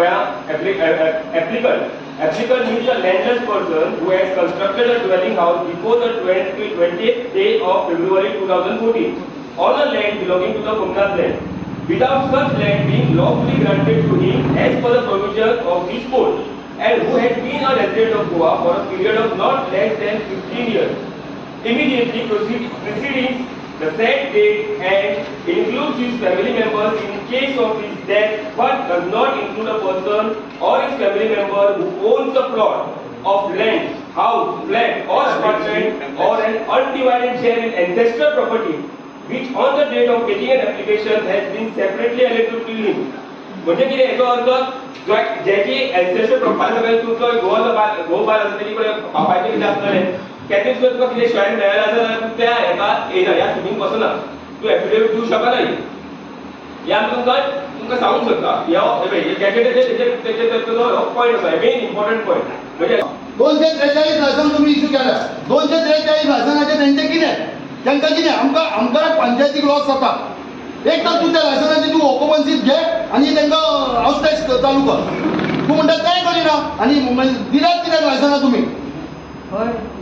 applicant. Applicant means a landless person who has constructed a dwelling house before the 20th day of February 2014 on a land belonging to the Kumnath land, without such land being lawfully granted to him as per the provisions of this code, and who has been a resident of Goa for a period of not less than 15 years. Immediately preceding the said date and includes his family members in case of his death, but does not include a person or his family member who owns a plot of land, house, flat or apartment or an undivided share in ancestral property which on the date of getting an application has been separately allocated to him. म्हणजे किती याचा अर्थ ज्याची ancestor profile सगळ्यात तुमचा गो बार असते की पापाचे किती असतले त्याचे सुद्धा तुका किती शेअर मिळाला असेल त्या एका येणार या स्कीमिंग पासून तू एफिडेविट देऊ शकत नाही या तुमका सांगू शकता या त्याचे पॉईंट आहे मेन इम्पॉर्टंट पॉईंट म्हणजे 243 लायसन तुम्ही इश्यू केला 243 लायसनाचे त्यांचे किती त्यांका किती आमका पंचायतीक लॉस जाता एक तर तुझ्या लायसनाची तू ऑक्युपन्सीत घे आणि त्यांना हाऊस टॅक्स चालू कर तू म्हणतात काय करीना आणि दिल्यात किती लायसना तुम्ही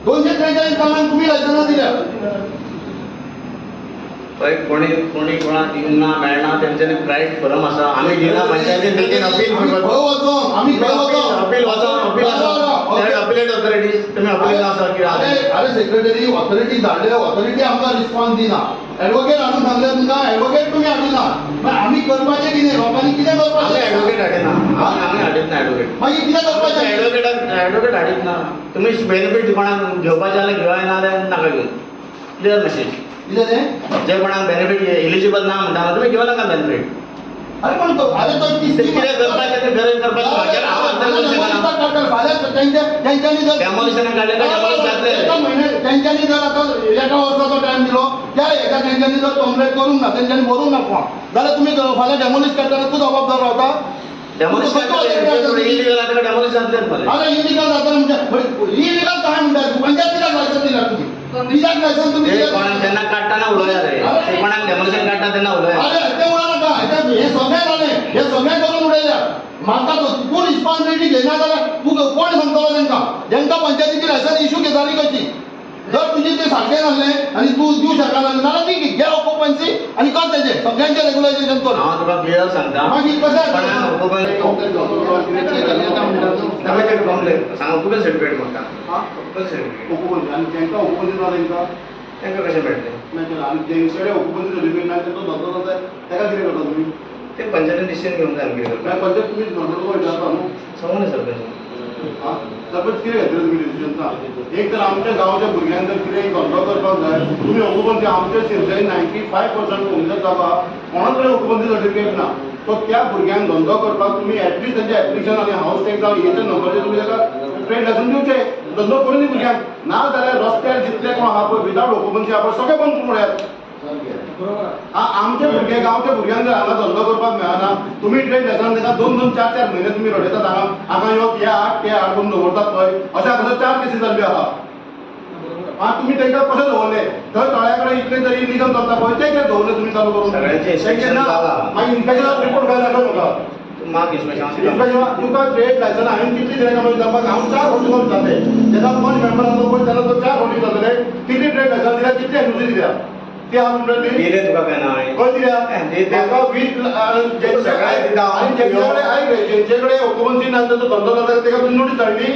243 प्रमाण तुम्ही लायसना दिल्या कोणी कोणाक दिवना मेळना त्यांच्यानी प्रायव्हेट फर्म आसा आम्ही दिना पंचायतीन तेचेर अपील अपीलेट ऑथॉरिटीज तुम्ही अपील आसा की अरे सेक्रेटरी ऑथॉरिटी धाडले ऑथॉरिटी आमकां रिस्पॉन्स दिना ॲडव्होकेट हाडून सांगले तुमकां ॲडव्होकेट तुम्ही हाडूना मागीर आमी करपाचें कितें लोकांनी कितें करपाचें ॲडव्होकेट हाडिना आमी हाडीत ना ॲडव्होकेट मागीर कितें करपाचें ॲडव्होकेट हाडीत ना तुम्ही बेनिफीट कोणाक घेवपाचें जाल्यार घेवय ना जाल्यार नाका घेवन क्लियर मेसेज कितें तें जे कोणाक बेनिफीट एलिजिबल ना म्हणटा तुम्ही घेवं नाका बेनिफीट अरे पण अरे तो कितें करपाचें तें गरज त्यांच्यानी जर डेमोलिशन काढले तर डेमोलिश जातले त्यांच्यानी जर आता एका वर्षाचो टाइम दिलो त्या एका त्यांच्यानी जर कंप्लेंट करूंक ना त्यांच्यानी भरूंक ना फॉर्म जाल्यार तुम्ही फाल्यां डेमोलिश करताना तू जबाबदार रावता डेमोलिश इलिगल आता डेमोलिश जातले अरे इलिगल जाता म्हणजे इलिगल काय म्हणतात पंचायतीला लायसन दिला तुम्ही दिल्याक लायसन तुम्ही त्यांना काढताना उलया रे ते कोणाक डेमोलिशन काढता त्यांना उलया अरे ते उडा नका हे सगळे झाले हे सगळे करून उडयल्या म्हाका कोण रिस्पॉन्सिबिलिटी घेना जाल्यार तू कोण सांगतलो त्यांना पंचायतीची लायसन इश्यू घेताली कशी जर तुझे ते सारखे नासले आणि तू दिवू शकना जाल्यार ती घे ऑक्युपन्सी आणि कर तेजे सगळ्यांचे रेग्युलेशन कर हांव तुका क्लियर सांगता मागीर कशें कंप्लेंट सांग ऑक्युपन्सी सर्टिफिकेट म्हाका ऑक्युपन्सी आणि त्यांका ऑक्युपन्सी ना तांकां कशें मेळटलें नाही आणि ज्यांच्याकडे ऑक्युपन्सी सर्टिफिकेट नाही तो धंदो जाता ताका कितें करता तुम्ही ते पंचायतीन डिसिजन घेवन जाय कितें करता काय पंचायत तुम्ही धंदो विचारता न्हू सांगू ना सरपंच सरपंच कितें घेतले तुमी डिसिजन एक तर आमच्या गांवच्या भुरग्यांक जर कितें धंदो करपाक जाय तुमी ऑक्युपन्सी आमच्या शिरसाई 95% उलयत जाता कोणा कडेन ऑक्युपन्सी सर्टिफिकेट ना सो त्या भुरग्यांक धंदो करपाक तुमी एटलीस्ट त्यांचे एप्लिकेशन आणि हाऊस टॅक्स जावं हेचे नंबरचे तुमी ताका ट्रेड लायसन दिवचे धंदो करून दी भुरग्यांक ना जाल्यार रस्त्यार जितले कोण आहा पळय विदाउट ऑक्युपन्सी आहा पळय सगळे बंद करून उडयात आमचे भुरगे गांवच्या भुरग्यांक जर हांगा धंदो करपाक मेळना तुमी ट्रेड लायसन ताका 2-2, 4-4 म्हयने तुमी रडयतात हांगा यो हे हाड ते हाड करून दवरतात पळय अशा कसो 4 केसी जाल्ल्यो आहा तुम्ही तांकां कशें दवरले थंय तळ्या कडेन इतले तरी इलिगल चलता पळय ते कितें दवरले तुमी चालू करून मागीर इन्स्पेक्शनाक रिपोर्ट घाल नाका म्हाका मार्क इन्स्पेक्शन तुका ट्रेड लायसन हांवें कितली दिलें काय जावपाक हांव 4 फावटी करून जाते जेन्ना 1 मेंबर आसलो पळय तेन्ना तो 4 फावटी जातले कितली ट्रेड लायसन दिल्या कितली एनओसी दिल्या ते हांव म्हणटली दिले तुका काय ना खंय दिल्या म्हाका वीथ सगळ्याक दिता आनी जेंचे कडेन ऑक्युपन्सी ना तो धंदो जाता ताका तुमी नोटीस धाडली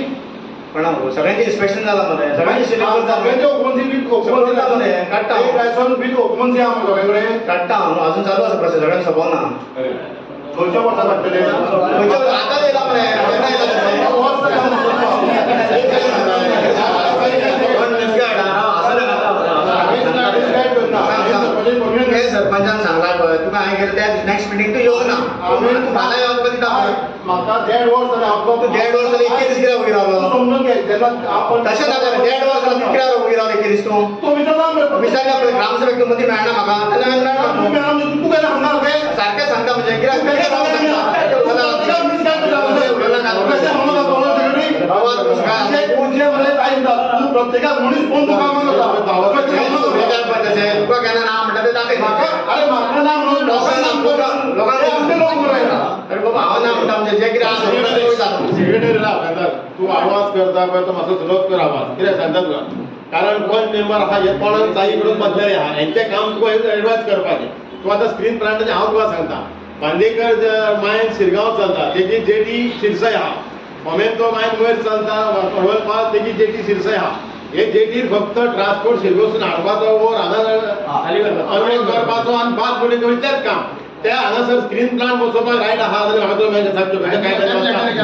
पण सगळ्यांचे इन्स्पेक्शन जाला मरे सगळ्यांचे ऑक्युपन्सी वीथ ऑक्युपन्सी काडटा लायसन वीथ ऑक्युपन्सी आहा सगळे कडेन काडटा हांव अजून चालू आसा प्रोसेस सगळ्यांक सोंपवना खंयच्या वर्सा काडटले आतां येयला मरे सरपंचान सांगला पळय तुका हांवें गेले त्या नेक्स्ट मिटींग तूं येवं ना तूं फाल्यां येवप कधी म्हाका 1.5 वर्स जालें हांव 1.5 वर्स जालें इतके दीस कित्याक उगी रावलो समजून घे जेन्ना आपण तशें नाका 1.5 वर्स जालें तूं कित्याक उगी रावलो इतके दीस तूं तो विचारला विचारल्या पळय ग्रामसभेक मदीं मेळना म्हाका तेन्ना मेळना तू केन्ना सांगणार रे सारकें सांगता म्हणजे कित्याक प्रत्येकाक मनीस फोन तुका तुका केन्ना ना म्हणटा तें दाखय अरे म्हाका ना म्हणून लोकांना भावना म्हणटा म्हणजे जे कितें आसा तें वयता. सेक्रेटरीला आपयतात तूं आवाज करता पळय तो मातसो स्लो कर आवाज कित्याक सांगता तुका कारण कोण मेंबर आहा हे कोणाक जाय करून बदलले आहा हेंचें काम तुका एडवायज करपाचें तूं आतां स्क्रीन प्लांटाचें हांव तुका सांगता बांदेकर मायन शिरगांव चलता तेजी जेटी शिरसय आहा होमेन तो मायन वयर चलता वळपास तेजी जेटी शिरसय आहा हे जेटीर फक्त ट्रान्सपोर्ट शिरगांवसून हाडपाचो वो हांगा करपाचो आनी बाद पडली करून तेंच काम त्या हांगासर स्क्रीन प्लांट बसोवपाक रायट आहा जाल्यार म्हाका तो मेळटा सांगतो काय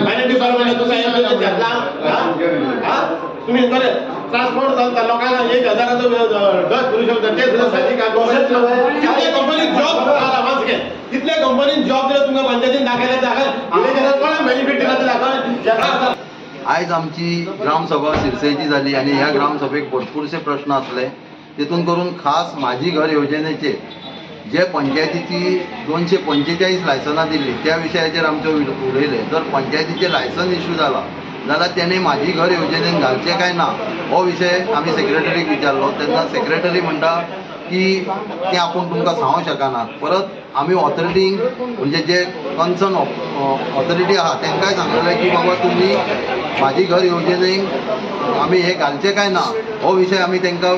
मायनर डिपार्टमेंट तुका हे घेतला तुम्ही बरे ट्रान्सपोर्ट चलता लोकांना 1000 डस्ट पोल्युशन ते सुद्दां सारकी कितले कंपनीक जॉब दिला मातशें घे कितले कंपनीन जॉब दिला तुमकां पंचायतीन दाखयला दाखय कोणाक बेनिफीट दिला ते दाखय आयज आमची ग्रामसभा शिरसयची जाली आणि ह्या ग्रामसभेक भरपूरशे प्रश्न असले तितून करून खास माझी घर योजनेचे जे पंचायतीची 245 लायसनां दिल्ली त्या विशयाचेर आमचे उलयले जर पंचायतीचे लायसन इश्यू जाला जाल्यार तेणे माझी घर योजनेन घालचें काय ना हो विशय आमी सेक्रेटरीक विचारलो तेन्ना सेक्रेटरी म्हणटा की ते आपूण तुमकां सांगूं शकना परत आमी ऑथॉरिटींक म्हणजे जे कन्सर्न ऑथॉरिटी आहा तांकांय सांगलेलें की बाबा तुमी माझी घर योजनेक आमी हे घालचें काय ना हो विशय आमी तांकां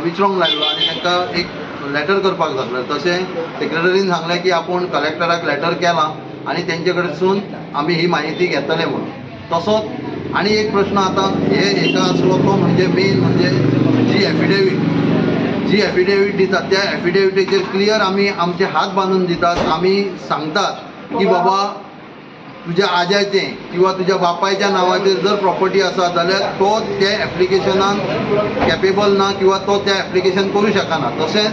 विचारूंक लायलो आनी तांकां एक लेटर करपाक सांगलें तशें सेक्रेटरीन सांगलें की आपूण कलेक्टराक लेटर केलां आनी तेंचे कडसून आमी ही माहिती घेतले म्हणून तसोच आनी एक प्रश्न आतां हे एका आसलो तो म्हणजे मेन म्हणजे जी एफिडेवीट दितात त्या एफिडेविटीचेर क्लियर आमी आमचे हात बांदून दितात आमी सांगतात की बाबा तुज्या आज्याचें किंवा तुज्या बापायच्या नांवाचेर जर प्रॉपर्टी आसा जाल्यार तो त्या एप्लिकेशनान कॅपेबल ना किंवा तो त्या एप्लिकेशन करूं शकना तशेंच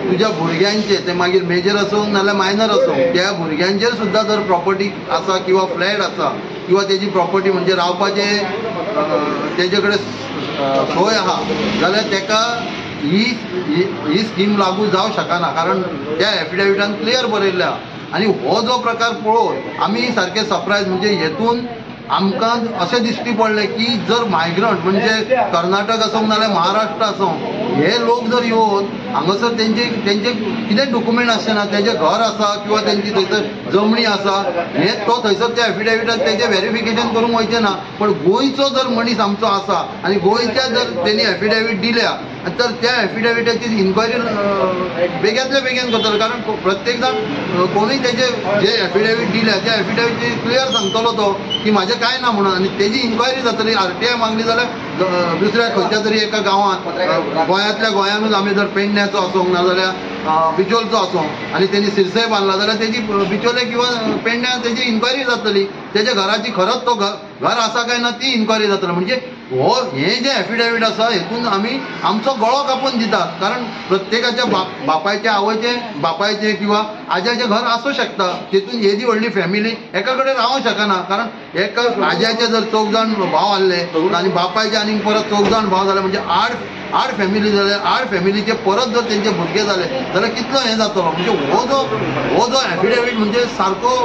तुज्या भुरग्यांचे ते मागीर मेजर आसूं नाल्यार मायनर आसूं त्या भुरग्यांचेर सुद्दां जर प्रॉपर्टी आसा किंवा फ्लॅट आसा किंवा तेजी प्रॉपर्टी म्हणजे रावपाचे तेजे कडेन सोय आहा जाल्यार तेका ही स्कीम लागू जावं शकना कारण त्या एफिडेविटान क्लियर बरयल्लें आहा आनी हो जो प्रकार पळोवन आमी सारके सरप्रायज म्हणजे हेतून आमकां अशें दिश्टी पडलें की जर मायग्रंट म्हणजे कर्नाटक आसूं नाल्यार महाराष्ट्र आसूं हे लोक जर येवन हांगासर तेंचे कितें डॉक्युमेंट आसना तेजें घर आसा किंवा तेंची थंयसर जमनी आसा हे तो थंयसर त्या एफिडेविटान तेजें वेरिफिकेशन करूंक वयचें ना पण गोंयचो जर मनीस आमचो आसा आनी गोंयच्या जर तेणी एफिडेविट दिल्या तर त्या एफिडेविटाची इन्क्वायरी बेग्यांतल्या बेगीन करतलो कारण प्रत्येक जाण कोणूय तेजे जे एफिडेविट दिल्या त्या एफिडेविटी क्लियर सांगतलो तो की म्हाजें काय ना म्हणून आनी तेजी इन्क्वायरी जातली RTI मागली जाल्यार दुसऱ्या खंयच्या तरी एका गांवांत गोंयांतल्या गोंयानूच आमी जर पेडण्याचो आसूंक नाजाल्यार बिचोलचो आसूं आनी तेणी सिरसय बांदला जाल्यार तेजी बिचोले किंवा पेडण्या तेजी इन्क्वायरी जातली तेज्या घराची खरंच तो घर आसा काय ना ती इन्क्वायरी जातली म्हणजे हे जे एफिडेविट आसा हेतून आमी आमचो गळो कापून दितात कारण प्रत्येकाच्या बापायच्या आवयचे बापायचे किंवा आज्याचें घर आसूं शकता तेतून येदी व्हडली फॅमिली एका कडेन रावूंक शकना कारण एका आज्याचे जर 4 जाण भाव आहले आनी बापायचे आनी परत 4 जाण भाव जाले म्हणजे 8 फॅमिली जाले 8 फॅमिलीचे परत जर तेंचे भुरगे जाले जाल्यार कितलो हें जातलो म्हणजे हो जो एफिडेविट म्हणजे सारको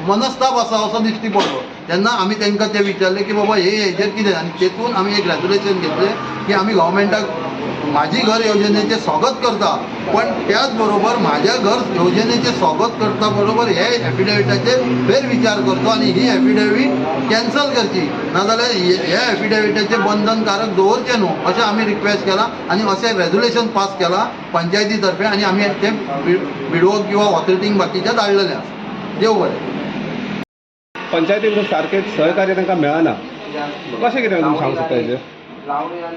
मनस्ताप आसा असो दिश्टी पडलो तेन्ना आमी तांकां ते विचारले की बाबा हेजेर कितें आनी तेतून आमी एक रेजुलेशन घेतलें की आमी गव्हर्मेंटाक माझी घर योजनेचे स्वागत करता पण त्याच बरोबर माझ्या घर योजनेचे स्वागत करता बरोबर हे एफिडेविटाचे फेर विचार करतो आणि ही एफिडेविट कॅन्सल करची नाजाल्यार ह्या एफिडेविटाचे बंधनकारक दवरचे न्हू अशें आमी रिक्वेस्ट केला आणि अशें रेजुलेशन पास केला पंचायती तर्फे आणि आमी ते बिडोक किंवा ऑथॉरिटींक बाकीच्या धाडलेले आसा देव बरें पंचायती सारकें सहकार्य तांकां मेळना कशें कितें तुमी सांगूंक शकता हेजेर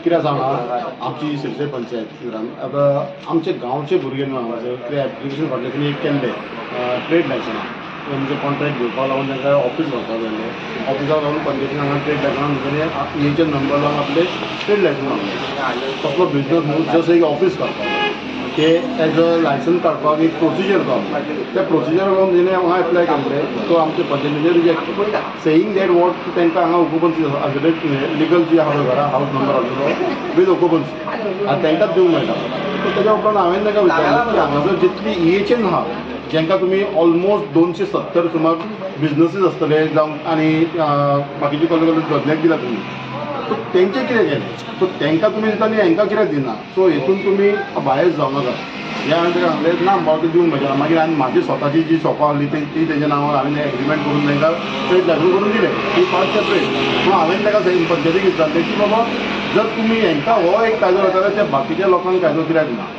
कित्याक सांगा आमची शिरसय पंचायत आतां आमचे गांवचे भुरगे न्हू हांगासर कितें एप्लिकेशन फाटले तुमी एक केल्लें ट्रेड लायसना म्हणजे कॉन्ट्रॅक्ट घेवपाक लागून तांकां ऑफीस वचपाक जाय ऑफिसाक लागून पंचायतीन हांगा ट्रेड लायसनान हेचे नंबर लावन आपले ट्रेड लायसन मागले कसलो बिजनस न्हू जस्ट एक ऑफीस काडपाक ते एज अ लायसन काडपाक एक प्रोसिजर जावन त्या प्रोसिजर लागून जेणे हांगा एप्लाय केल्ले तो आमचे पंचायतीचे रिजेक्ट सेयींग दॅट वॉट तांकां हांगा ओकुपन्सी आसलेट लिगल जी आहा घरा हावस नंबर आसलो वीथ ओकुपन्सी आनी तांकांच दिवंक मेळटा सो तेज्या उपरांत हांवें तांकां विचारलें की हांगासर जितली EHN आहा जेंकां तुमी ऑलमोस्ट 270 सुमार बिजनसीस आसतले जावं आनी बाकीचे कसले कसले धंद्याक दिला तुमी सो तेंचे कितें केलें सो तांकां तुमी दिता आनी हांकां कित्याक दिना सो हेतून तुमी भायर जावं नाका हे हांवें ताका सांगलें ना बाबा दिवंक म्हज्या मागीर हांवें म्हाजी स्वताची जी शॉपां आहली ती तेच्या नांवार हांवें एग्रीमेंट करून तांकां ट्रेड लायसन करून दिलें ती पार्ट सेपरेट पूण हांवें ताका पंचायतीक विचारलें की बाबा जर तुमी हांकां हो एक कायदो लायता जाल्यार त्या बाकीच्या लोकांक कायदो कित्याक ना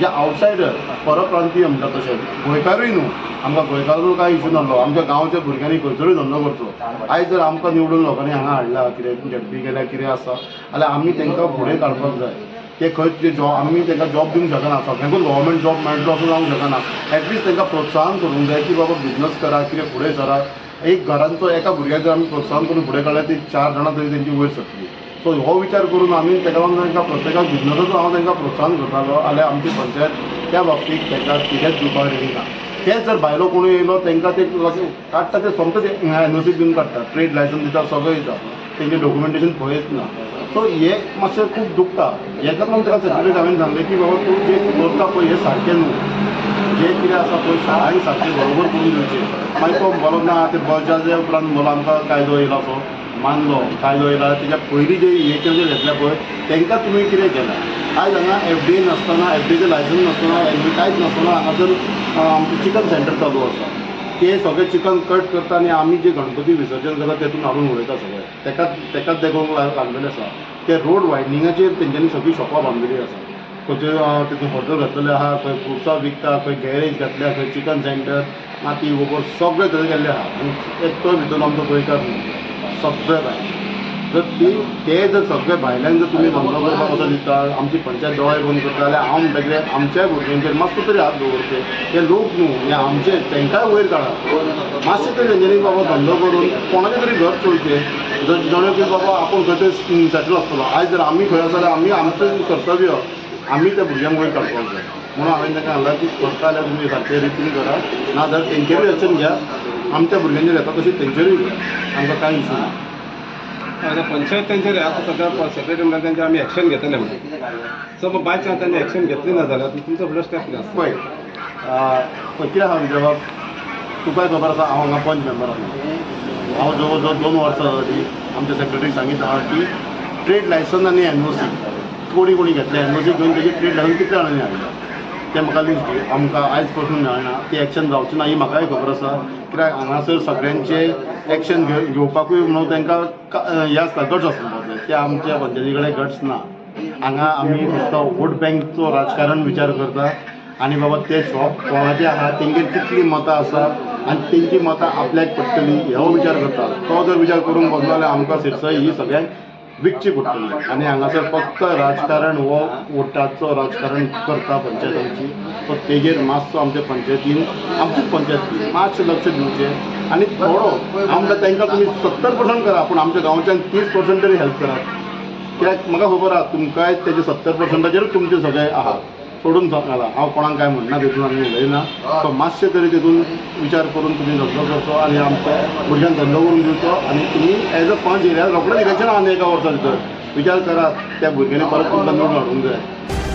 जे आवटसायडर परप्रांतीय म्हणटा तशें गोंयकारूय न्हू आमकां गोंयकारूय कांय इशू नासलो आमच्या गांवच्या भुरग्यांनी खंयसरूय धंदो करचो आयज जर आमकां निवडून लोकांनी हांगा हाडला कितें झेडपी गेल्यार कितें आसा जाल्यार आमी तांकां फुडें काडपाक जाय ते खंय ते जॉब आमी तांकां जॉब दिवंक शकना सगळ्यांकूच गव्हर्मेंट जॉब मेळटलो असो जावंक शकना एटलिस्ट तांकां प्रोत्साहन करूंक जाय की बाबा बिजनस करा कितें फुडें सरा एक घरांचो एका भुरग्याक जर आमी प्रोत्साहन करून फुडें काडल्यार ती 4 जाणां तरी तेंची वयर सकली सो हो विचार करून आमी ताका लागून तांकां प्रत्येकाक बिजनसाचो हांव तांकां प्रोत्साहन करतालो जाल्यार आमची पंचायत त्या बाबतींत तांकां कितेंच दिवपाक रेडी ना तेच जर भायलो कोणूय येयलो तांकां ते काडटा ते सोमतें ते एनओसी दिवन काडटा ट्रेड लायसन दिता सगळें दिता तेंचें डॉक्युमेंटेशन खंयच ना सो हे मातशें खूब दुखता हेका लागून ताका सेक्रेटरीक हांवें सांगलें की बाबा तूं जें करता पळय हें सारकें न्हू जें कितें आसा पळय शाळांनी सारकें बरोबर करून दिवचें मागीर तो बोलो ना ते बजाच्या उपरांत बोलो आमकां कायदो येयला तो मानलो कायदो येयला तेच्या पयलीं जे हे केल्ले घेतल्या पळय तांकां तुमी कितें केलां आयज हांगा एफडीए नासतना एफडीएचें लायसन नासतना एफडी कांयच नासतना हांगासर आमचें चिकन सेंटर चालू आसा ते सगळें चिकन कट करता आनी आमी जे गणपती विसर्जन करता तेतून हाडून उडयता सगळें तेकाच देखून लागलेलें आसा ते रोड वायडनिंगाचेर तेंच्यांनी सगळीं शॉपां बांदलेलीं आसा खंयचे तितून हॉटेल घातलेलें आहा खंय फ्रुट्सां विकता खंय गॅरेज घातल्या खंय चिकन सेंटर माती गोबर सगळें थंय गेल्लें आहा आनी एकटो भितर आमचो गोंयकार न्हू सगळें भायर जर ते जर सगळें भायल्यान जर तुमी धंदो करपाक असो दिता आमची पंचायत दोळे बंद करता जाल्यार हांव म्हणटा कितें आमच्याय भुरग्यांचेर मातसो तरी हात दवरचे ते लोक न्हू हे आमचे तांकांय वयर काडा मातशें तरी तेंच्यांनी बाबा धंदो करून कोणाचें तरी घर चलचें जर जणें की बाबा आपूण खंय तरी सेटल आसतलो आयज जर आमी खंय आसा जाल्यार आमी आमचें कर्तव्य आमी त्या भुरग्यांक वयर काडपाक जाय म्हणून हांवें ताका सांगलां की करता जाल्यार तुमी सारके रितीन करा ना जाल्यार तेंचेरूय एक्शन घ्या आमच्या भुरग्यांचेर येता तशी तेंचेरूय घ्या आमकां कांय इशू ना आता पंचायत तेंचेर आता सध्या सेक्रेटरी म्हणल्यार तेंचेर आमी एक्शन घेतले म्हणून सो बाय चान्स तांणी एक्शन घेतली ना जाल्यार तुमचो फुडलो स्टेप कितें आसा पळय कितें आहा जबाब तुकाय खबर आसा हांव हांगा पंच मेंबर आसा हांव जवळ जवळ 2 वर्सां जालीं आमच्या सेक्रेटरीक सांगितलें आहा की ट्रेड लायसन आनी एनओसी कोणी कोणी घेतले एनओसी घेवन तेजी ट्रेड लायसन कितल्या जाणांनी हाडल्या ते म्हाका लिस्ट दी आमकां आयज पासून मेळना ती एक्शन जावची ना ही म्हाकाय खबर आसा कित्याक हांगासर सगळ्यांचे एक्शन घेवपाकूय म्हणून तांकां हें आसता गट्स आसता ते आमच्या पंचायती कडेन गट्स ना हांगा आमी फक्त वोट बँकचो राजकारण विचार करता आनी बाबा ते शॉप कोणाचें आहा तेंगेर कितलीं मतां आसा आनी तेंची मतां आपल्याक पडटलीं हो विचार करता तो जर विचार करूंक बसलो जाल्यार आमकां सिरसाय ही सगळ्यांक विकची पडटली आनी हांगासर फक्त राजकारण हो वोटाचो राजकारण करता पंचायतांची सो तेजेर मातसो आमच्या पंचायतीन आमचीच पंचायत मातशें लक्ष दिवचें आनी थोडो आमकां तांकां तुमी 70% करा पूण आमच्या गांवच्यान 30% तरी हेल्प करात कित्याक म्हाका खबर आहा तुमकांय तेजे 70%चेरूच तुमचें सगळें आहा सोडून सांगला हांव कोणाक कांय म्हणना तेतून आमी उलयना सो मातशें तरी तेतून विचार करून तुमी धंदो करचो आनी आमच्या भुरग्यांक धंदो करून दिवचो आनी तुमी एज अ पंच एरिया रोखडेंच इलेक्शन आहा 1 वर्सा भितर विचार करात त्या भुरग्यांनी परत तुमकां निवडून हाडूंक जाय